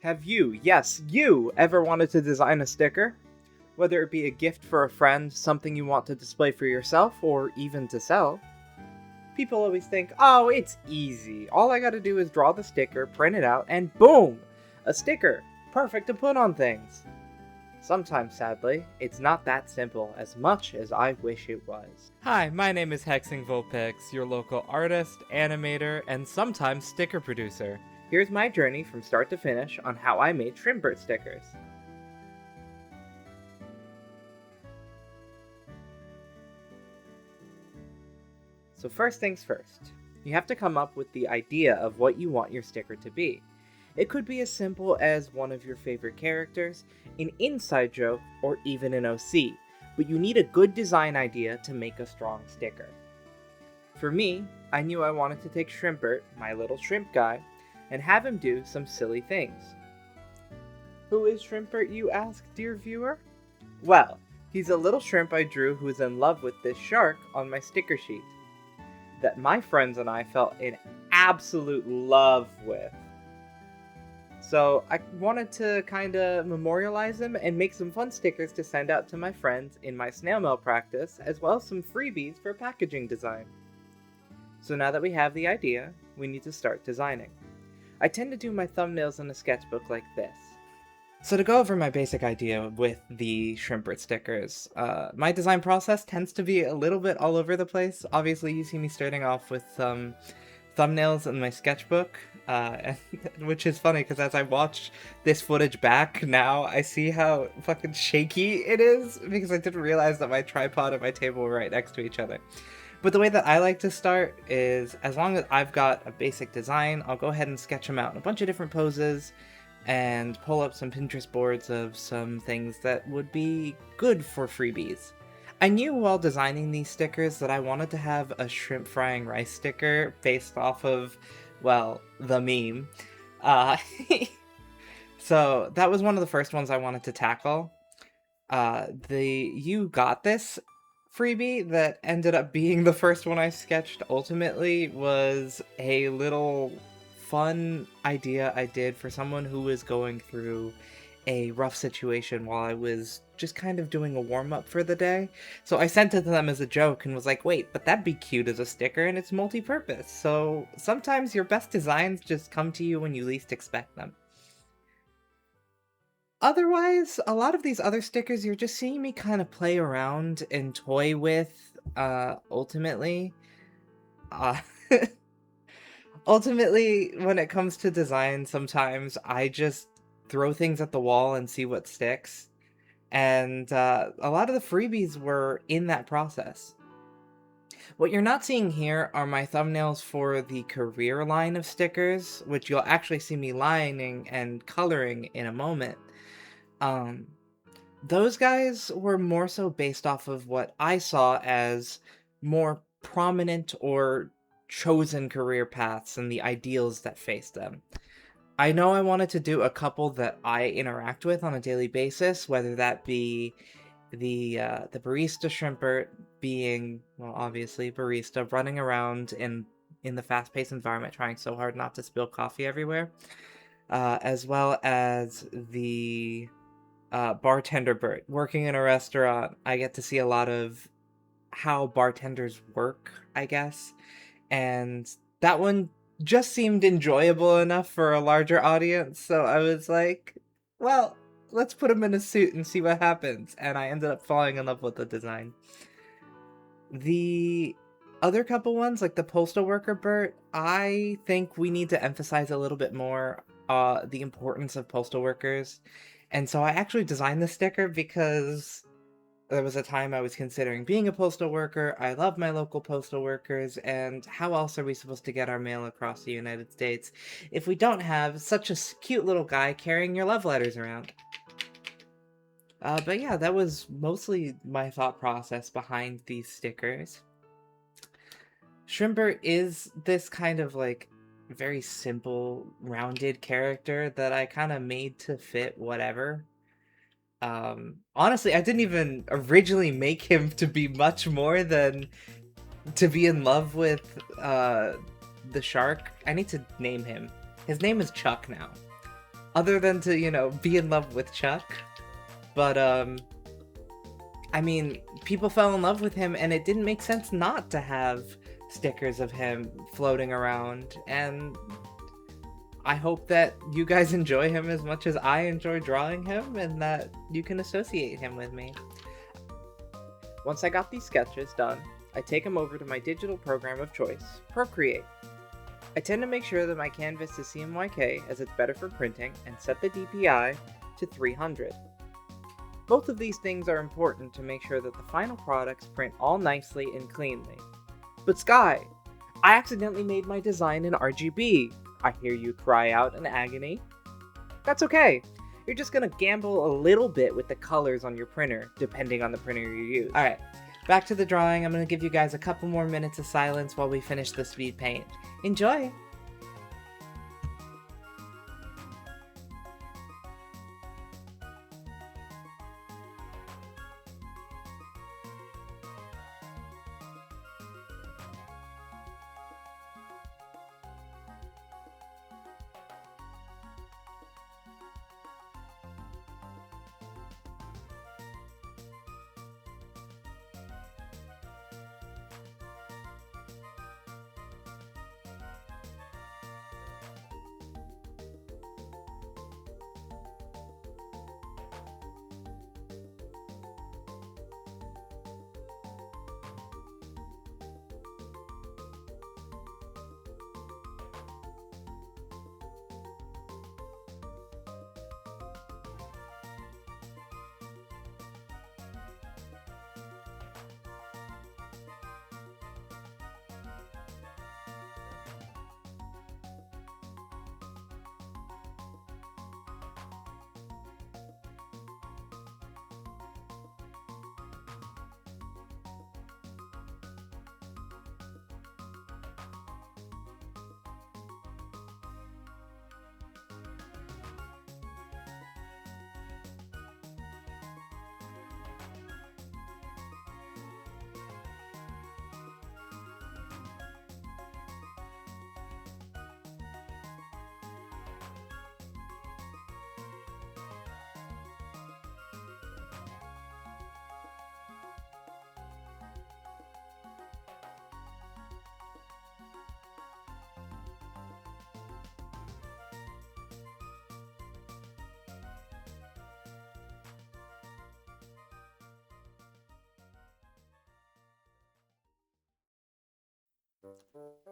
Have you, yes, you, ever wanted to design a sticker? Whether it be a gift for a friend, something you want to display for yourself, or even to sell? People always think, oh, it's easy. All I gotta do is draw the sticker, print it out, and boom! A sticker! Perfect to put on things! Sometimes, sadly, it's not that simple, as much as I wish it was. Hi, my name is HexingVulpix, your local artist, animator, and sometimes sticker producer. Here's my journey from start to finish on how I made Shrimpert stickers. So first things first, you have to come up with the idea of what you want your sticker to be. It could be as simple as one of your favorite characters, an inside joke, or even an OC, but you need a good design idea to make a strong sticker. For me, I knew I wanted to take Shrimpert, my little shrimp guy, and have him do some silly things. Who is Shrimpert, you ask, dear viewer? Well, he's a little shrimp I drew who is in love with this shark on my sticker sheet, that my friends and I fell in absolute love with. So I wanted to kinda memorialize him and make some fun stickers to send out to my friends in my snail mail practice, as well as some freebies for packaging design. So now that we have the idea, we need to start designing. I tend to do my thumbnails in a sketchbook like this. So to go over my basic idea with the Shrimpert stickers, my design process tends to be a little bit all over the place. Obviously, you see me starting off with some thumbnails in my sketchbook, which is funny because as I watch this footage back now, I see how fucking shaky it is because I didn't realize that my tripod and my table were right next to each other. But the way that I like to start is, as long as I've got a basic design, I'll go ahead and sketch them out in a bunch of different poses and pull up some Pinterest boards of some things that would be good for freebies. I knew while designing these stickers that I wanted to have a shrimp frying rice sticker based off of, well, the meme. So that was one of the first ones I wanted to tackle. The You Got This freebie that ended up being the first one I sketched ultimately was a little fun idea I did for someone who was going through a rough situation while I was just kind of doing a warm-up for the day. So I sent it to them as a joke and was like, wait, but that'd be cute as a sticker and it's multi-purpose. So sometimes your best designs just come to you when you least expect them. Otherwise, a lot of these other stickers you're just seeing me kind of play around and toy with, ultimately. Uh, Ultimately, when it comes to design, sometimes I just throw things at the wall and see what sticks. And a lot of the freebies were in that process. What you're not seeing here are my thumbnails for the career line of stickers, which you'll actually see me lining and coloring in a moment. Those guys were more so based off of what I saw as more prominent or chosen career paths and the ideals that face them. I know I wanted to do a couple that I interact with on a daily basis, whether that be the barista Shrimpert being, well, obviously barista, running around in the fast-paced environment trying so hard not to spill coffee everywhere, as well as the bartender Bert. Working in a restaurant, I get to see a lot of how bartenders work, I guess, and that one just seemed enjoyable enough for a larger audience, so I was like, well, let's put him in a suit and see what happens, and I ended up falling in love with the design. The other couple ones, like the postal worker Bert, I think we need to emphasize a little bit more the importance of postal workers. And so I actually designed this sticker because there was a time I was considering being a postal worker. I love my local postal workers, and how else are we supposed to get our mail across the United States if we don't have such a cute little guy carrying your love letters around? But yeah, that was mostly my thought process behind these stickers. Shrimpert is this kind of like very simple, rounded character that I kind of made to fit whatever. Honestly, I didn't even originally make him to be much more than to be in love with the shark. I need to name him. His name is Chuck now. other than to, be in love with Chuck. But, I mean, people fell in love with him, and it didn't make sense not to have stickers of him floating around, and I hope that you guys enjoy him as much as I enjoy drawing him, and that you can associate him with me. Once I got these sketches done, I take them over to my digital program of choice, Procreate. I tend to make sure that my canvas is CMYK as it's better for printing, and set the DPI to 300. Both of these things are important to make sure that the final products print all nicely and cleanly. But Sky, I accidentally made my design in RGB. I hear you cry out in agony. That's okay. You're just gonna gamble a little bit with the colors on your printer, depending on the printer you use. Alright, back to the drawing. I'm gonna give you guys a couple more minutes of silence while we finish the speed paint. Enjoy!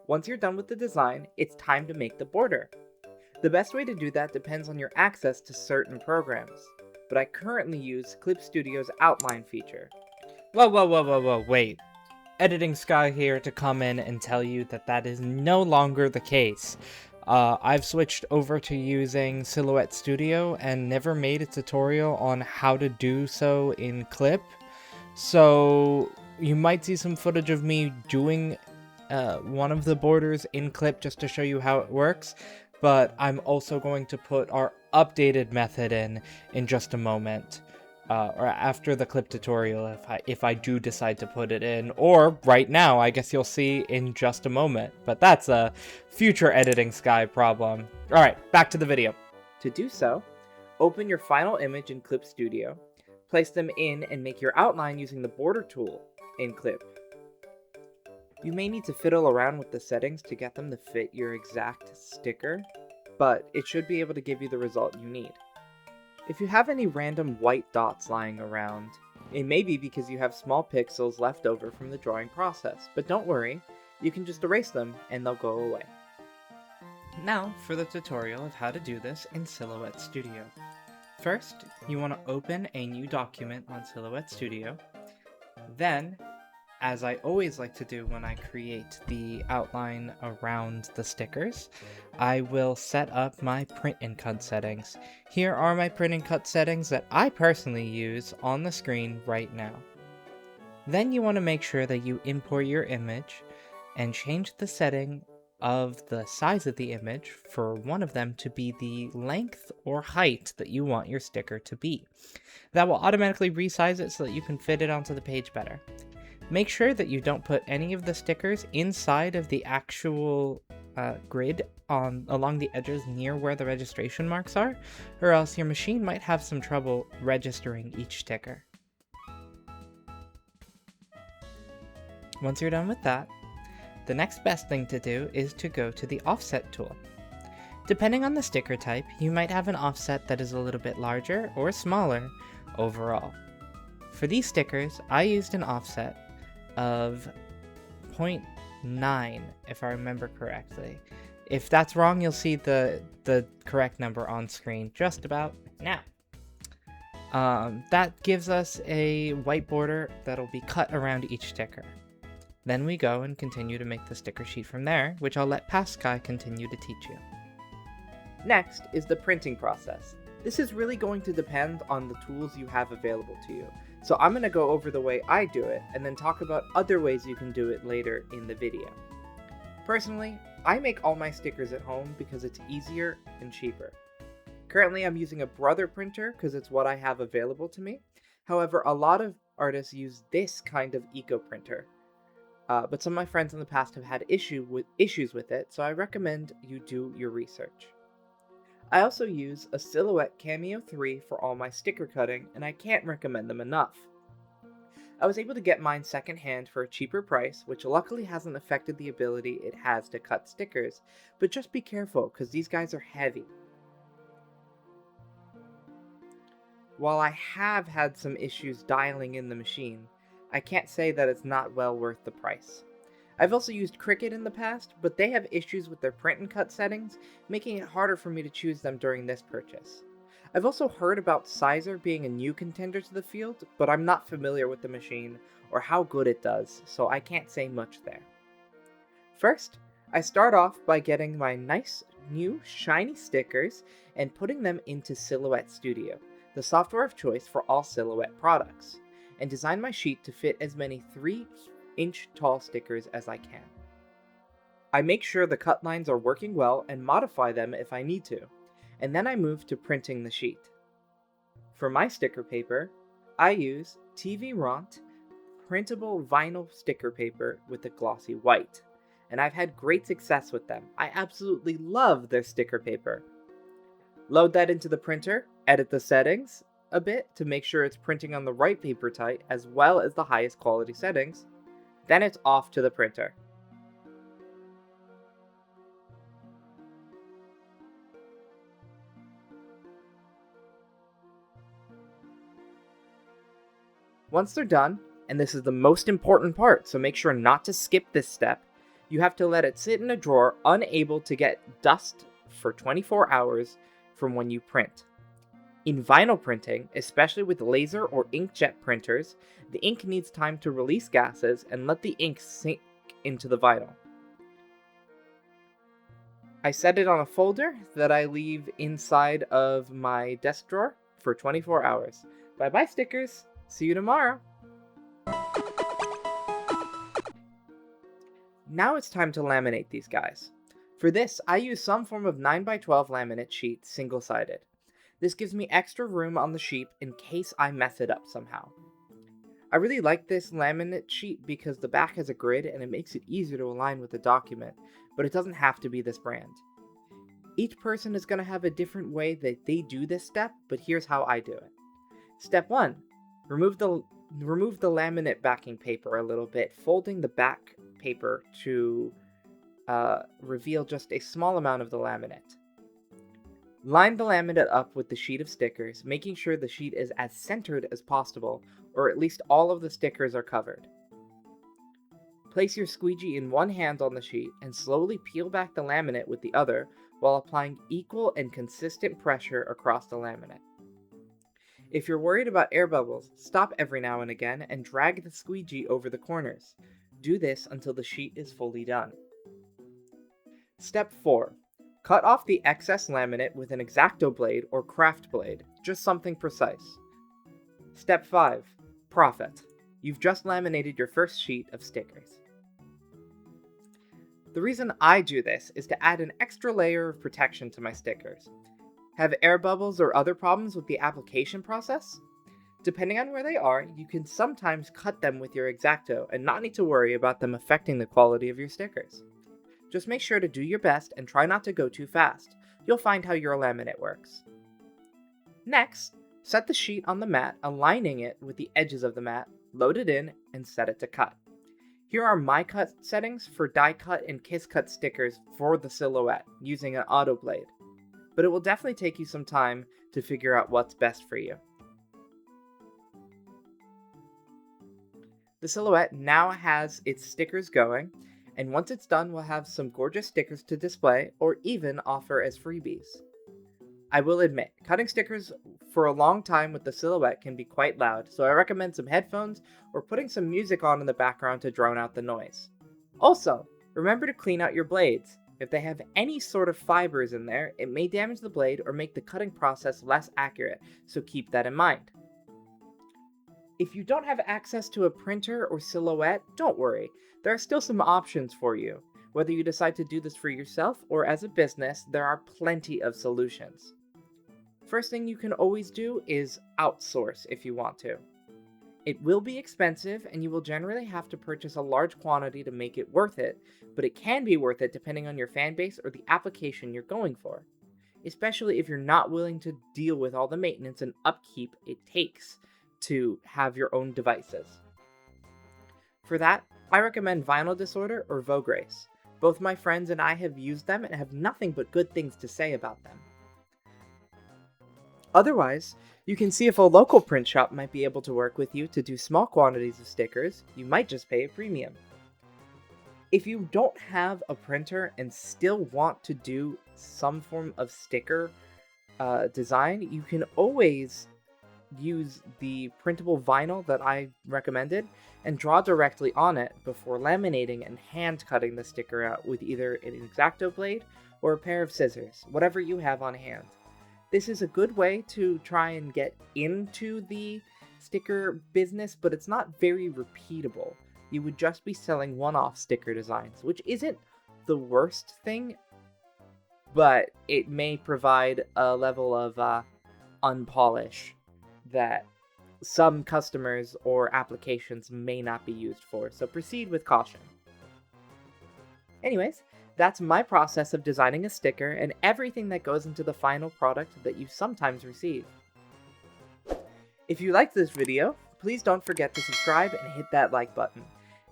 Once you're done with the design, it's time to make the border. The best way to do that depends on your access to certain programs, but I currently use Clip Studio's outline feature. Whoa, wait. Editing Sky here to come in and tell you that that is no longer the case. I've switched over to using Silhouette Studio and never made a tutorial on how to do so in Clip. So you might see some footage of me doing one of the borders in Clip just to show you how it works, but I'm also going to put our updated method in just a moment, or after the Clip tutorial if I do decide to put it in, or right now. I guess you'll see in just a moment, but that's a future Editing Sky problem. Alright, back to the video. To do so, open your final image in Clip Studio, place them in and make your outline using the border tool in Clip. You may need to fiddle around with the settings to get them to fit your exact sticker, but it should be able to give you the result you need. If you have any random white dots lying around, it may be because you have small pixels left over from the drawing process, but don't worry, you can just erase them and they'll go away. Now for the tutorial of how to do this in Silhouette Studio. First, you want to open a new document on Silhouette Studio. Then, as I always like to do when I create the outline around the stickers, I will set up my print and cut settings. Here are my print and cut settings that I personally use on the screen right now. Then you want to make sure that you import your image and change the setting of the size of the image for one of them to be the length or height that you want your sticker to be. That will automatically resize it so that you can fit it onto the page better. Make sure that you don't put any of the stickers inside of the actual grid along the edges near where the registration marks are, or else your machine might have some trouble registering each sticker. Once you're done with that, the next best thing to do is to go to the offset tool. Depending on the sticker type, you might have an offset that is a little bit larger or smaller overall. For these stickers, I used an offset of 0.9, if I remember correctly. If that's wrong, you'll see the correct number on screen just about now. That gives us a white border that'll be cut around each sticker. Then we go and continue to make the sticker sheet from there, which I'll let Pascal continue to teach you. Next is the printing process. This is really going to depend on the tools you have available to you. So I'm going to go over the way I do it and then talk about other ways you can do it later in the video. Personally, I make all my stickers at home because it's easier and cheaper. Currently I'm using a Brother printer because it's what I have available to me. However, a lot of artists use this kind of eco printer. But some of my friends in the past have had issues with it, so I recommend you do your research. I also use a Silhouette Cameo 3 for all my sticker cutting, and I can't recommend them enough. I was able to get mine secondhand for a cheaper price, which luckily hasn't affected the ability it has to cut stickers, but just be careful, because these guys are heavy. While I have had some issues dialing in the machine, I can't say that it's not well worth the price. I've also used Cricut in the past, but they have issues with their print and cut settings, making it harder for me to choose them during this purchase. I've also heard about Sizer being a new contender to the field, but I'm not familiar with the machine or how good it does, so I can't say much there. First, I start off by getting my nice, new, shiny stickers and putting them into Silhouette Studio, the software of choice for all Silhouette products, and design my sheet to fit as many 3-inch tall stickers as I can. I make sure the cut lines are working well and modify them if I need to, and then I move to printing the sheet. For my sticker paper, I use TV Ront printable vinyl sticker paper with a glossy white, and I've had great success with them. I absolutely love their sticker paper. Load that into the printer, edit the settings a bit to make sure it's printing on the right paper type as well as the highest quality settings, then it's off to the printer. Once they're done, and this is the most important part, so make sure not to skip this step, you have to let it sit in a drawer unable to get dust for 24 hours from when you print. In vinyl printing, especially with laser or inkjet printers, the ink needs time to release gases and let the ink sink into the vinyl. I set it on a folder that I leave inside of my desk drawer for 24 hours. Bye bye stickers! See you tomorrow! Now it's time to laminate these guys. For this, I use some form of 9x12 laminate sheet, single-sided. This gives me extra room on the sheet in case I mess it up somehow. I really like this laminate sheet because the back has a grid and it makes it easier to align with the document, but it doesn't have to be this brand. Each person is going to have a different way that they do this step, but here's how I do it. Step 1. Remove the laminate backing paper a little bit, folding the back paper to reveal just a small amount of the laminate. Line the laminate up with the sheet of stickers, making sure the sheet is as centered as possible, or at least all of the stickers are covered. Place your squeegee in one hand on the sheet and slowly peel back the laminate with the other while applying equal and consistent pressure across the laminate. If you're worried about air bubbles, stop every now and again and drag the squeegee over the corners. Do this until the sheet is fully done. Step 4. Cut off the excess laminate with an X-Acto blade or craft blade, just something precise. Step 5. Profit. You've just laminated your first sheet of stickers. The reason I do this is to add an extra layer of protection to my stickers. Have air bubbles or other problems with the application process? Depending on where they are, you can sometimes cut them with your X-Acto and not need to worry about them affecting the quality of your stickers. Just make sure to do your best and try not to go too fast. You'll find how your laminate works. Next, set the sheet on the mat, aligning it with the edges of the mat, load it in, and set it to cut. Here are my cut settings for die cut and kiss cut stickers for the silhouette using an auto blade, but it will definitely take you some time to figure out what's best for you. The silhouette now has its stickers going, and once it's done, we'll have some gorgeous stickers to display or even offer as freebies. I will admit, cutting stickers for a long time with the silhouette can be quite loud, so I recommend some headphones or putting some music on in the background to drown out the noise. Also, remember to clean out your blades. If they have any sort of fibers in there, it may damage the blade or make the cutting process less accurate, so keep that in mind. If you don't have access to a printer or silhouette, don't worry. There are still some options for you. Whether you decide to do this for yourself or as a business, there are plenty of solutions. First thing you can always do is outsource if you want to. It will be expensive and you will generally have to purchase a large quantity to make it worth it, but it can be worth it depending on your fan base or the application you're going for, especially if you're not willing to deal with all the maintenance and upkeep it takes to have your own devices. For that, I recommend Vinyl Disorder or Vogue Race. Both my friends and I have used them and have nothing but good things to say about them. Otherwise, you can see if a local print shop might be able to work with you to do small quantities of stickers. You might just pay a premium. If you don't have a printer and still want to do some form of sticker design, you can always use the printable vinyl that I recommended and draw directly on it before laminating and hand cutting the sticker out with either an X-Acto blade or a pair of scissors, whatever you have on hand. This is a good way to try and get into the sticker business, but it's not very repeatable. You would just be selling one-off sticker designs, which isn't the worst thing, but it may provide a level of unpolish that some customers or applications may not be used for, so proceed with caution. Anyways, that's my process of designing a sticker and everything that goes into the final product that you sometimes receive. If you liked this video, please don't forget to subscribe and hit that like button.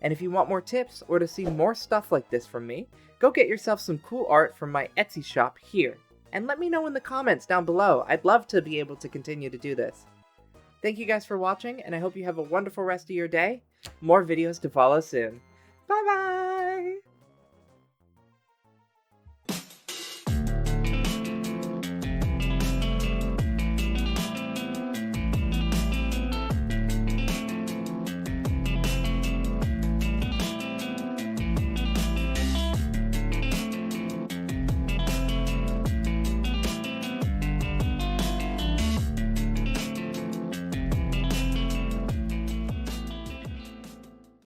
And if you want more tips or to see more stuff like this from me, go get yourself some cool art from my Etsy shop here. And let me know in the comments down below. I'd love to be able to continue to do this. Thank you guys for watching, and I hope you have a wonderful rest of your day. More videos to follow soon. Bye bye!